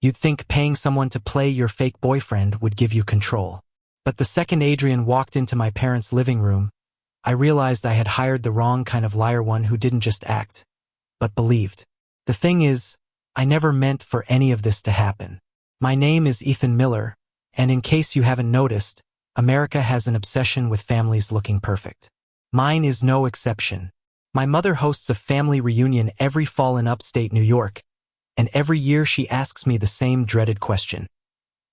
You'd think paying someone to play your fake boyfriend would give you control. But the second Adrian walked into my parents' living room, I realized I had hired the wrong kind of liar, one who didn't just act, but believed. The thing is, I never meant for any of this to happen. My name is Ethan Miller, and in case you haven't noticed, America has an obsession with families looking perfect. Mine is no exception. My mother hosts a family reunion every fall in upstate New York, and every year she asks me the same dreaded question.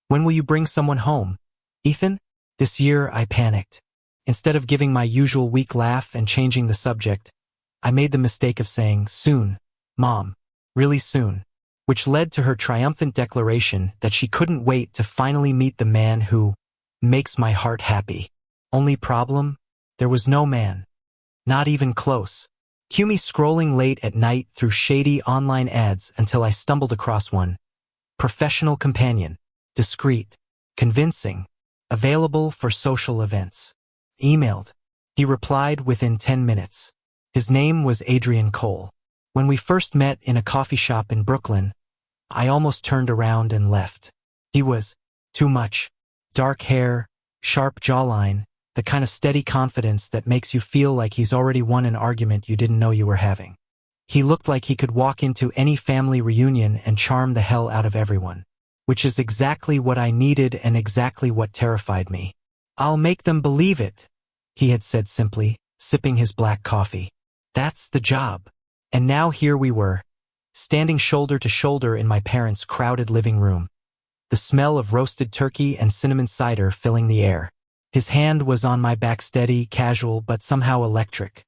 When will you bring someone home, Ethan? This year I panicked. Instead of giving my usual weak laugh and changing the subject, I made the mistake of saying, "Soon, Mom, really soon," which led to her triumphant declaration that she couldn't wait to finally meet the man who makes my heart happy. Only problem? There was no man. Not even close. Cue me scrolling late at night through shady online ads until I stumbled across one. Professional companion. Discreet. Convincing. Available for social events. Emailed. He replied within 10 minutes. His name was Adrian Cole. When we first met in a coffee shop in Brooklyn, I almost turned around and left. He was too much. Dark hair, sharp jawline, the kind of steady confidence that makes you feel like he's already won an argument you didn't know you were having. He looked like he could walk into any family reunion and charm the hell out of everyone, which is exactly what I needed and exactly what terrified me. "I'll make them believe it," he had said simply, sipping his black coffee. That's the job. And now here we were, standing shoulder to shoulder in my parents' crowded living room, the smell of roasted turkey and cinnamon cider filling the air. His hand was on my back, steady, casual, but somehow electric.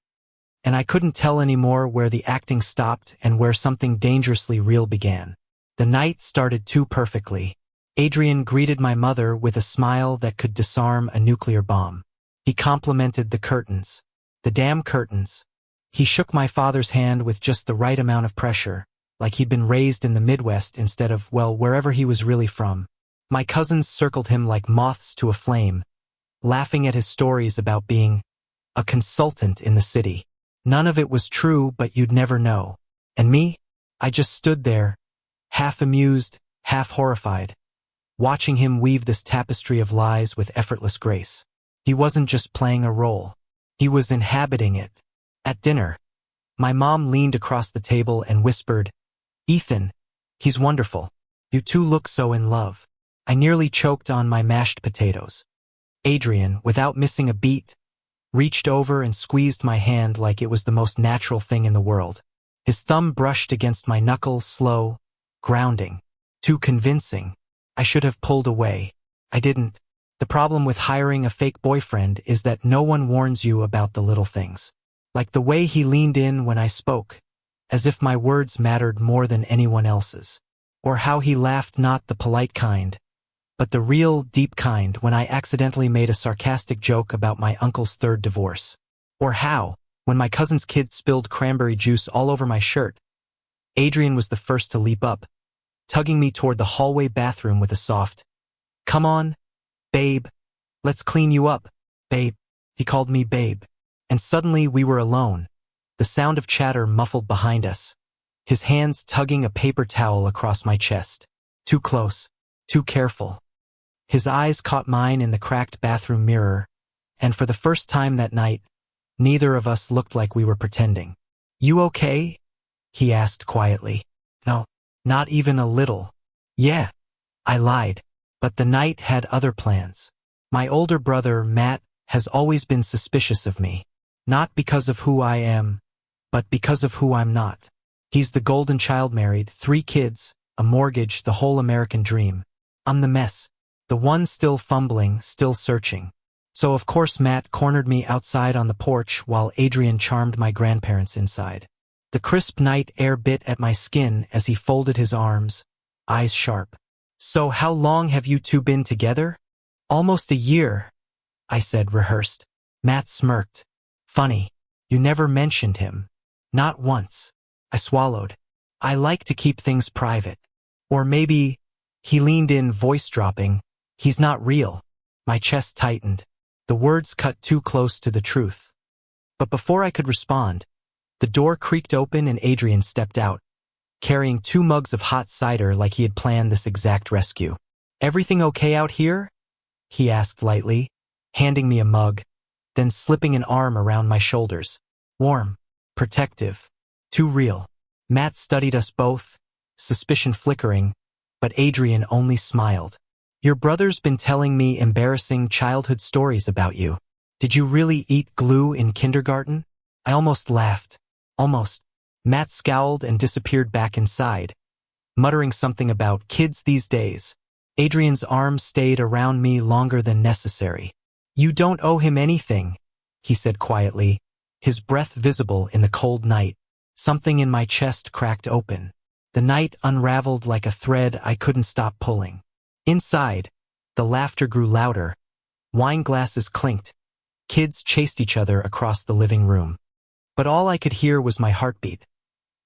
And I couldn't tell anymore where the acting stopped and where something dangerously real began. The night started too perfectly. Adrian greeted my mother with a smile that could disarm a nuclear bomb. He complimented the curtains. The damn curtains. He shook my father's hand with just the right amount of pressure, like he'd been raised in the Midwest instead of, well, wherever he was really from. My cousins circled him like moths to a flame, laughing at his stories about being a consultant in the city. None of it was true, but you'd never know. And me? I just stood there, half amused, half horrified, watching him weave this tapestry of lies with effortless grace. He wasn't just playing a role. He was inhabiting it. At dinner, my mom leaned across the table and whispered, "Ethan, he's wonderful. You two look so in love." I nearly choked on my mashed potatoes. Adrian, without missing a beat, reached over and squeezed my hand like it was the most natural thing in the world. His thumb brushed against my knuckle, slow, grounding. Too convincing. I should have pulled away. I didn't. The problem with hiring a fake boyfriend is that no one warns you about the little things. Like the way he leaned in when I spoke, as if my words mattered more than anyone else's. Or how he laughed, not the polite kind, but the real, deep kind, when I accidentally made a sarcastic joke about my uncle's third divorce. Or how, when my cousin's kids spilled cranberry juice all over my shirt, Adrian was the first to leap up, tugging me toward the hallway bathroom with a soft, "Come on, babe, let's clean you up, babe." He called me babe. And suddenly we were alone, the sound of chatter muffled behind us, his hands tugging a paper towel across my chest. Too close, too careful. His eyes caught mine in the cracked bathroom mirror, and for the first time that night, neither of us looked like we were pretending. "You okay?" he asked quietly. "No, not even a little." "Yeah," I lied, but the night had other plans. My older brother, Matt, has always been suspicious of me. Not because of who I am, but because of who I'm not. He's the golden child, married, 3 kids, a mortgage, the whole American dream. I'm the mess, the one still fumbling, still searching. So of course Matt cornered me outside on the porch while Adrian charmed my grandparents inside. The crisp night air bit at my skin as he folded his arms, eyes sharp. "So how long have you two been together?" "Almost a year," I said, rehearsed. Matt smirked. "Funny, you never mentioned him." "Not once." I swallowed. "I like to keep things private." Or maybe, he leaned in, voice dropping, "He's not real." My chest tightened. The words cut too close to the truth. But before I could respond, the door creaked open and Adrian stepped out, carrying 2 mugs of hot cider like he had planned this exact rescue. "Everything okay out here?" he asked lightly, handing me a mug, then slipping an arm around my shoulders. Warm, protective, too real. Matt studied us both, suspicion flickering, but Adrian only smiled. "Your brother's been telling me embarrassing childhood stories about you. Did you really eat glue in kindergarten?" I almost laughed. Almost. Matt scowled and disappeared back inside, muttering something about kids these days. Adrian's arms stayed around me longer than necessary. "You don't owe him anything," he said quietly, his breath visible in the cold night. Something in my chest cracked open. The night unraveled like a thread I couldn't stop pulling. Inside, the laughter grew louder. Wine glasses clinked. Kids chased each other across the living room. But all I could hear was my heartbeat.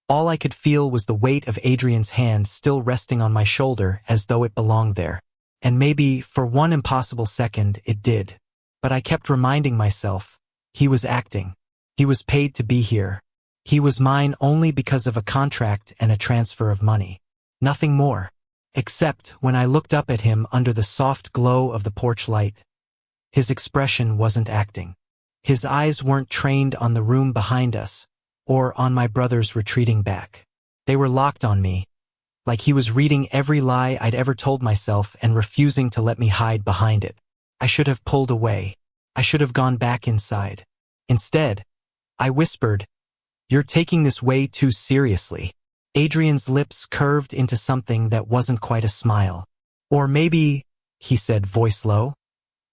All I could feel was the weight of Adrian's hand still resting on my shoulder as though it belonged there. And maybe, for one impossible second, it did. But I kept reminding myself, he was acting. He was paid to be here. He was mine only because of a contract and a transfer of money. Nothing more. Except when I looked up at him under the soft glow of the porch light. His expression wasn't acting. His eyes weren't trained on the room behind us, or on my brother's retreating back. They were locked on me, like he was reading every lie I'd ever told myself and refusing to let me hide behind it. I should have pulled away. I should have gone back inside. Instead, I whispered, "You're taking this way too seriously." Adrian's lips curved into something that wasn't quite a smile. "Or maybe," he said, voice low,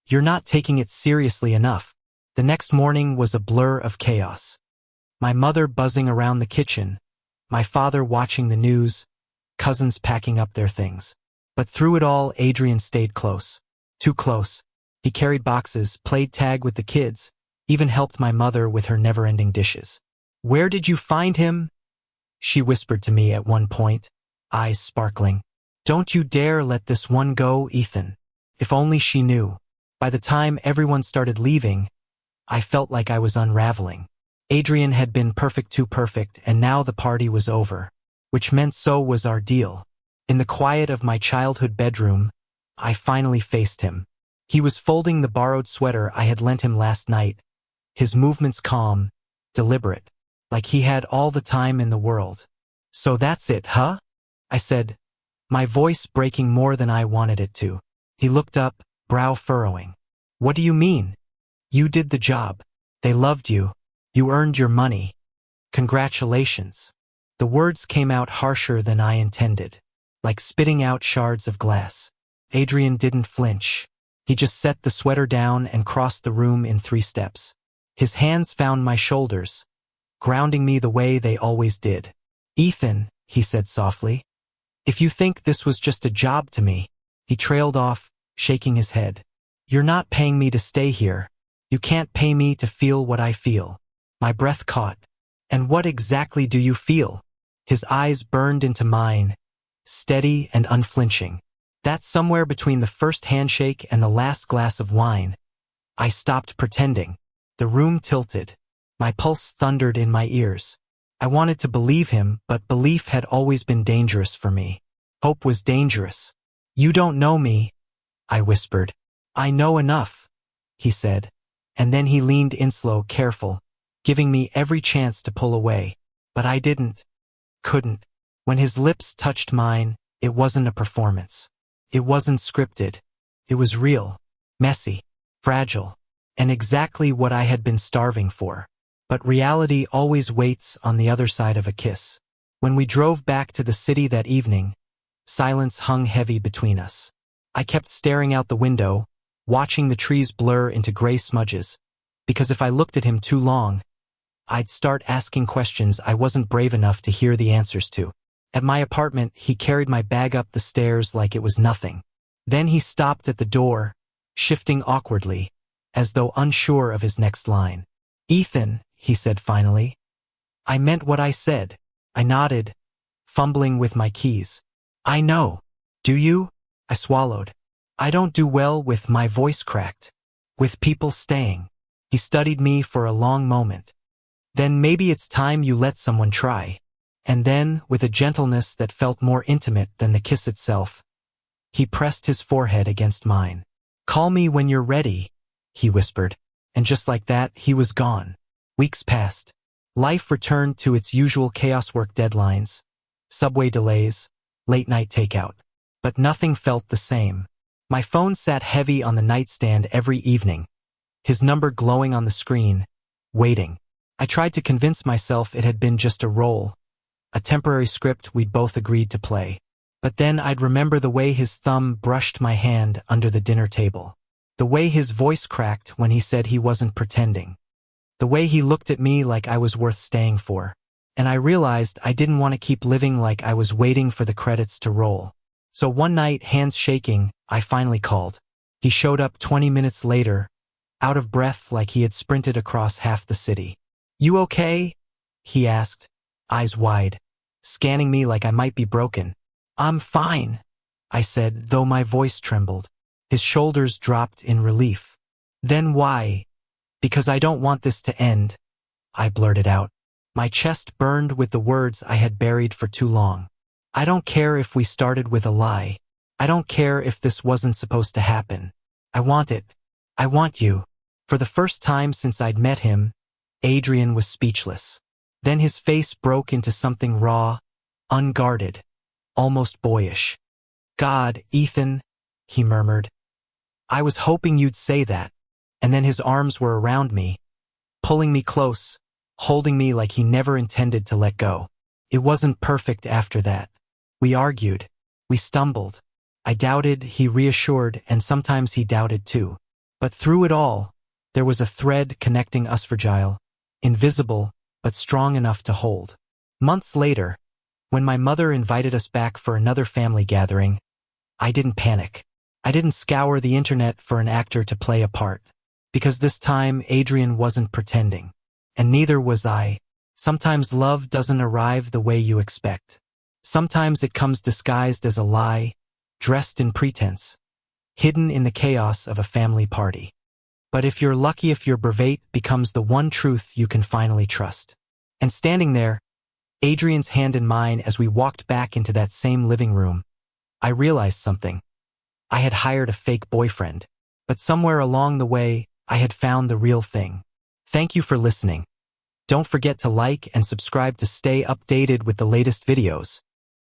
"you're not taking it seriously enough." The next morning was a blur of chaos. My mother buzzing around the kitchen, my father watching the news, cousins packing up their things. But through it all, Adrian stayed close. Too close. He carried boxes, played tag with the kids, even helped my mother with her never-ending dishes. "Where did you find him?" she whispered to me at one point, eyes sparkling. "Don't you dare let this one go, Ethan." If only she knew. By the time everyone started leaving, I felt like I was unraveling. Adrian had been perfect, too perfect, and now the party was over. Which meant so was our deal. In the quiet of my childhood bedroom, I finally faced him. He was folding the borrowed sweater I had lent him last night, his movements calm, deliberate, like he had all the time in the world. "So that's it, huh?" I said, my voice breaking more than I wanted it to. He looked up, brow furrowing. "What do you mean?" "You did the job. They loved you. You earned your money. Congratulations." The words came out harsher than I intended, like spitting out shards of glass. Adrian didn't flinch. He just set the sweater down and crossed the room in 3 steps. His hands found my shoulders, grounding me the way they always did. "Ethan," he said softly, "if you think this was just a job to me," he trailed off, shaking his head. "You're not paying me to stay here. You can't pay me to feel what I feel." My breath caught. "And what exactly do you feel?" His eyes burned into mine, steady and unflinching. That somewhere between the first handshake and the last glass of wine, I stopped pretending. The room tilted. My pulse thundered in my ears. I wanted to believe him, but belief had always been dangerous for me. Hope was dangerous. "You don't know me," I whispered. "I know enough," he said, and then he leaned in slow, careful, giving me every chance to pull away. But I couldn't. When his lips touched mine, it wasn't a performance. It wasn't scripted. It was real, messy, fragile, and exactly what I had been starving for. But reality always waits on the other side of a kiss. When we drove back to the city that evening, silence hung heavy between us. I kept staring out the window, watching the trees blur into gray smudges, because if I looked at him too long, I'd start asking questions I wasn't brave enough to hear the answers to. At my apartment, he carried my bag up the stairs like it was nothing. Then he stopped at the door, shifting awkwardly, as though unsure of his next line. "Ethan," he said finally. "I meant what I said." I nodded, fumbling with my keys. "I know. Do you?" I swallowed. "I don't do well with my voice cracked. With people staying." He studied me for a long moment. "Then maybe it's time you let someone try." And then, with a gentleness that felt more intimate than the kiss itself, he pressed his forehead against mine. "Call me when you're ready," he whispered. And just like that, he was gone. Weeks passed. Life returned to its usual chaos: work deadlines, subway delays, late-night takeout. But nothing felt the same. My phone sat heavy on the nightstand every evening, his number glowing on the screen, waiting. I tried to convince myself it had been just a role, a temporary script we'd both agreed to play. But then I'd remember the way his thumb brushed my hand under the dinner table, the way his voice cracked when he said he wasn't pretending, the way he looked at me like I was worth staying for. And I realized I didn't want to keep living like I was waiting for the credits to roll. So one night, hands shaking, I finally called. He showed up 20 minutes later, out of breath like he had sprinted across half the city. "You okay?" he asked, eyes wide, scanning me like I might be broken. "I'm fine," I said, though my voice trembled. His shoulders dropped in relief. "Then why?" "Because I don't want this to end," I blurted out. My chest burned with the words I had buried for too long. "I don't care if we started with a lie. I don't care if this wasn't supposed to happen. I want it. I want you." For the first time since I'd met him, Adrian was speechless. Then his face broke into something raw, unguarded, almost boyish. "God, Ethan," he murmured. "I was hoping you'd say that." And then his arms were around me, pulling me close, holding me like he never intended to let go. It wasn't perfect after that. We argued. We stumbled. I doubted, he reassured, and sometimes he doubted too. But through it all, there was a thread connecting us, fragile, invisible, but strong enough to hold. Months later, when my mother invited us back for another family gathering, I didn't panic. I didn't scour the internet for an actor to play a part. Because this time, Adrian wasn't pretending. And neither was I. Sometimes love doesn't arrive the way you expect. Sometimes it comes disguised as a lie, dressed in pretense, hidden in the chaos of a family party. But if you're lucky, if your brevate becomes the one truth you can finally trust. And standing there, Adrian's hand in mine as we walked back into that same living room, I realized something. I had hired a fake boyfriend, but somewhere along the way, I had found the real thing. Thank you for listening. Don't forget to like and subscribe to stay updated with the latest videos.